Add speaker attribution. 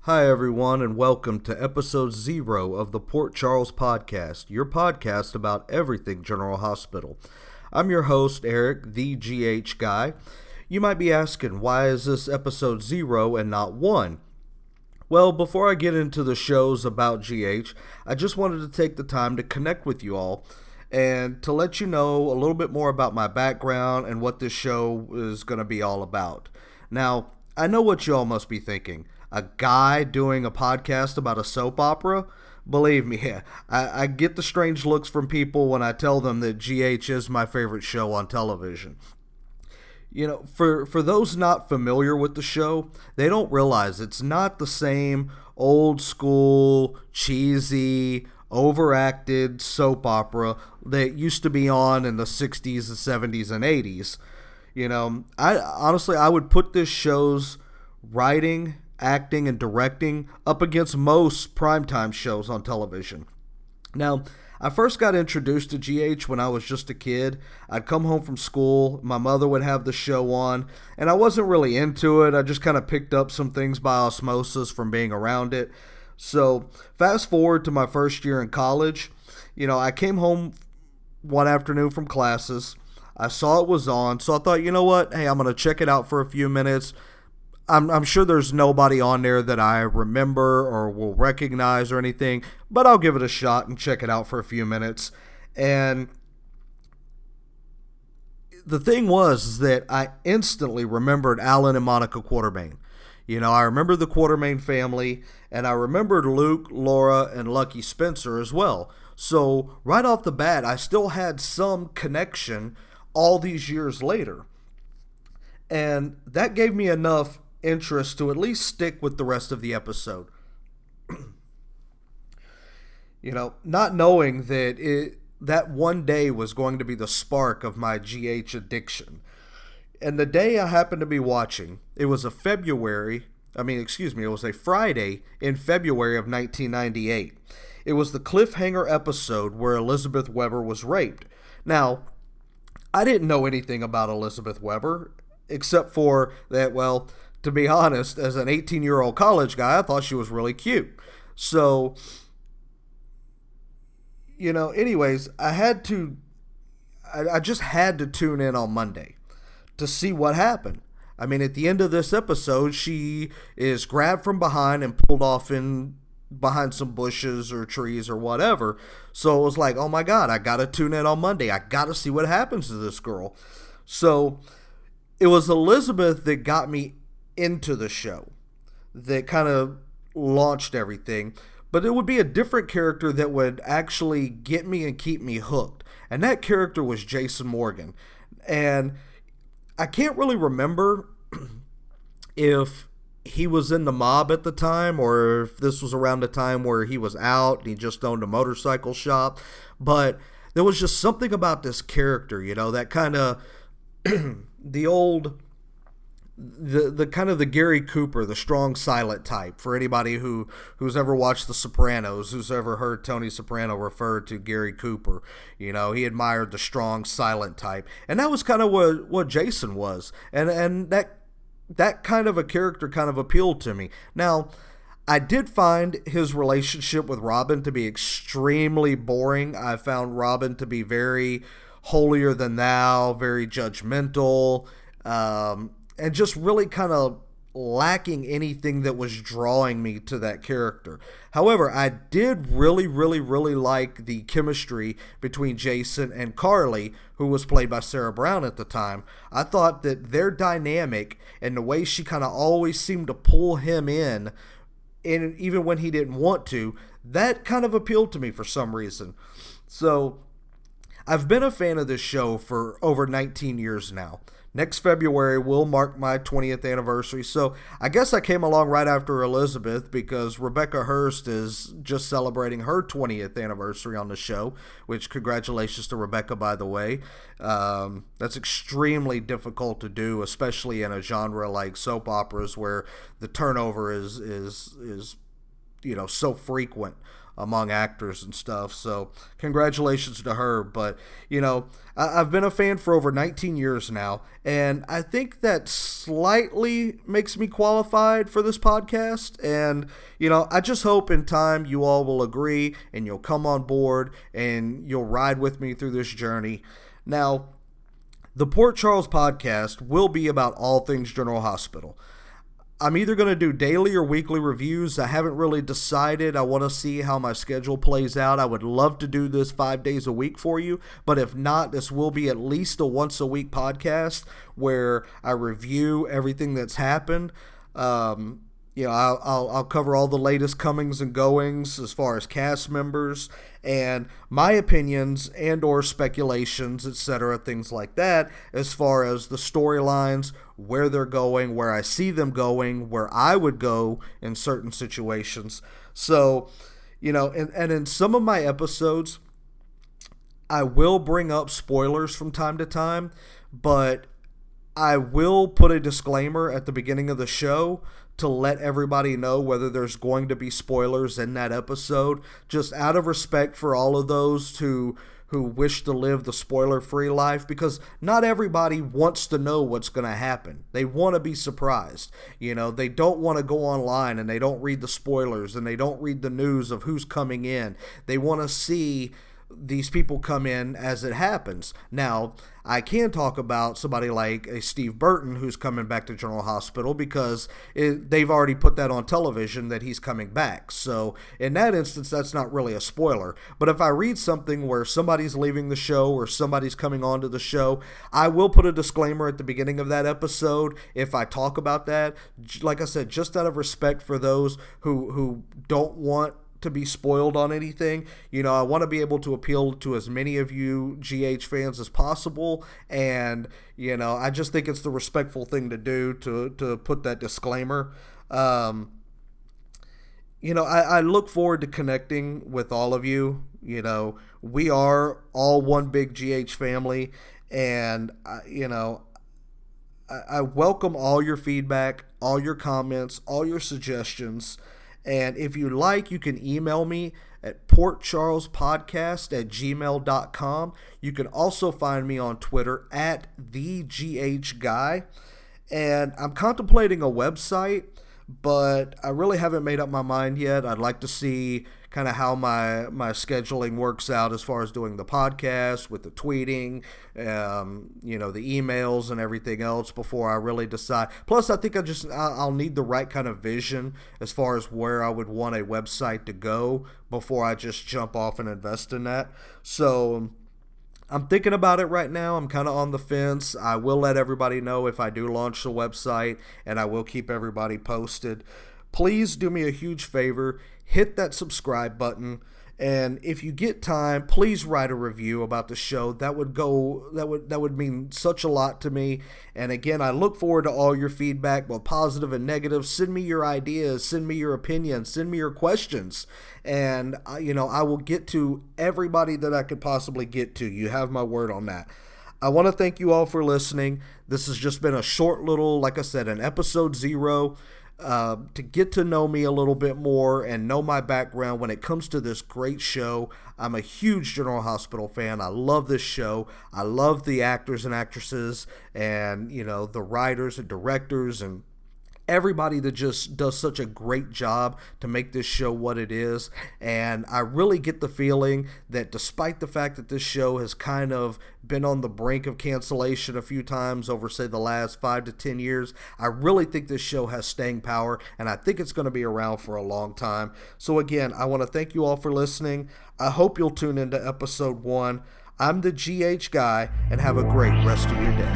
Speaker 1: Hi, everyone, and welcome to episode 0 of the PortCharlesPodcast, your podcast about everything General Hospital. I'm your host, Eric, the GH guy. You might be asking, why is this episode 0 and not 1? Well, before I get into the shows about GH, I just wanted to take the time to connect with you all and to let you know a little bit more about my background and what this show is going to be all about. Now, I know what you all must be thinking. A guy doing a podcast about a soap opera? Believe me, I get the strange looks from people when I tell them that GH is my favorite show on television. You know, for those not familiar with the show, they don't realize it's not the same old school, cheesy, overacted soap opera that used to be on in the 60s and 70s and 80s. You know, I would put this show's writing, acting, and directing up against most primetime shows on television. Now, I first got introduced to GH when I was just a kid. I'd come home from school, my mother would have the show on, and I wasn't really into it. I just kind of picked up some things by osmosis from being around it. So, fast forward to my first year in college. You know, I came home one afternoon from classes. I saw it was on, so I thought, you know what? Hey, I'm going to check it out for a few minutes. I'm sure there's nobody on there that I remember or will recognize or anything, but I'll give it a shot and check it out for a few minutes. And the thing was that I instantly remembered Alan and Monica Quartermain. You know, I remember the Quartermain family, and I remembered Luke, Laura, and Lucky Spencer as well. So right off the bat, I still had some connection all these years later. And that gave me enough interest to at least stick with the rest of the episode. You know, not knowing that one day was going to be the spark of my GH addiction. And the day I happened to be watching, it was a Friday in February of 1998. It was the cliffhanger episode where Elizabeth Weber was raped. Now, I didn't know anything about Elizabeth Weber, except for that, well, to be honest, as an 18-year-old college guy, I thought she was really cute. So, you know, anyways, I just had to tune in on Monday to see what happened. I mean, at the end of this episode, she is grabbed from behind and pulled off in behind some bushes or trees or whatever. So it was like, oh my God, I got to tune in on Monday. I got to see what happens to this girl. So it was Elizabeth that got me into the show, that kind of launched everything. But it would be a different character that would actually get me and keep me hooked. And that character was Jason Morgan. And I can't really remember if he was in the mob at the time or if this was around the time where he was out and he just owned a motorcycle shop. But there was just something about this character, you know, that kind of the kind of the Gary Cooper, the strong silent type. For anybody who's ever watched The Sopranos, who's ever heard Tony Soprano refer to Gary Cooper, you know, he admired the strong silent type, and that was kind of what Jason was, and that kind of a character kind of appealed to me. Now, I did find his relationship with Robin to be extremely boring. I found Robin to be very holier than thou, very judgmental, and just really kind of lacking anything that was drawing me to that character. However, I did really, really, really like the chemistry between Jason and Carly, who was played by Sarah Brown at the time. I thought that their dynamic and the way she kind of always seemed to pull him in, and even when he didn't want to, that kind of appealed to me for some reason. So I've been a fan of this show for over 19 years now. Next February will mark my 20th anniversary, so I guess I came along right after Elizabeth because Rebecca Hurst is just celebrating her 20th anniversary on the show, which congratulations to Rebecca, by the way. That's extremely difficult to do, especially in a genre like soap operas where the turnover is you know, so frequent among actors and stuff. So congratulations to her. But, I've been a fan for over 19 years now, and I think that slightly makes me qualified for this podcast. And, I just hope in time you all will agree and you'll come on board and you'll ride with me through this journey. Now, the Port Charles podcast will be about all things General Hospital. I'm either going to do daily or weekly reviews. I haven't really decided. I want to see how my schedule plays out. I would love to do this 5 days a week for you, but if not, this will be at least a once a week podcast where I review everything that's happened. I'll cover all the latest comings and goings as far as cast members and my opinions and or speculations, etc., things like that, as far as the storylines, where they're going, where I see them going, where I would go in certain situations. So, and in some of my episodes, I will bring up spoilers from time to time, but I will put a disclaimer at the beginning of the show to let everybody know whether there's going to be spoilers in that episode, just out of respect for all of those who wish to live the spoiler-free life, because not everybody wants to know what's going to happen. They want to be surprised. They don't want to go online and they don't read the spoilers and they don't read the news of who's coming in. They want to see these people come in as it happens. Now, I can talk about somebody like a Steve Burton who's coming back to General Hospital because they've already put that on television that he's coming back. So in that instance, that's not really a spoiler. But if I read something where somebody's leaving the show or somebody's coming onto the show, I will put a disclaimer at the beginning of that episode if I talk about that. Like I said, just out of respect for those who don't want to be spoiled on anything. I want to be able to appeal to as many of you GH fans as possible, and I just think it's the respectful thing to do to put that disclaimer. I look forward to connecting with all of you. We are all one big GH family, and I welcome all your feedback, all your comments, all your suggestions. And if you like, you can email me at PortCharlesPodcast@gmail.com. You can also find me on Twitter at TheGHGuy. And I'm contemplating a website, but I really haven't made up my mind yet. I'd like to see kind of how my scheduling works out as far as doing the podcast with the tweeting, the emails and everything else before I really decide. Plus, I think I'll need the right kind of vision as far as where I would want a website to go before I just jump off and invest in that. So I'm thinking about it right now. I'm kind of on the fence. I will let everybody know if I do launch the website, and I will keep everybody posted. Please do me a huge favor. Hit that subscribe button, and if you get time, please write a review about the show. That would mean such a lot to me. And again, I look forward to all your feedback, both positive and negative. Send me your ideas, send me your opinions, send me your questions, and I will get to everybody that I could possibly get to. You have my word on that. I want to thank you all for listening. This has just been a short little, like I said, an episode 0. To get to know me a little bit more and know my background when it comes to this great show. I'm a huge General Hospital fan. I love this show. I love the actors and actresses and, the writers and directors and everybody that just does such a great job to make this show what it is. And I really get the feeling that despite the fact that this show has kind of been on the brink of cancellation a few times over, say, the last 5 to 10 years, I really think this show has staying power, and I think it's going to be around for a long time. So again, I want to thank you all for listening. I hope you'll tune into episode 1. I'm the GH Guy, and have a great rest of your day.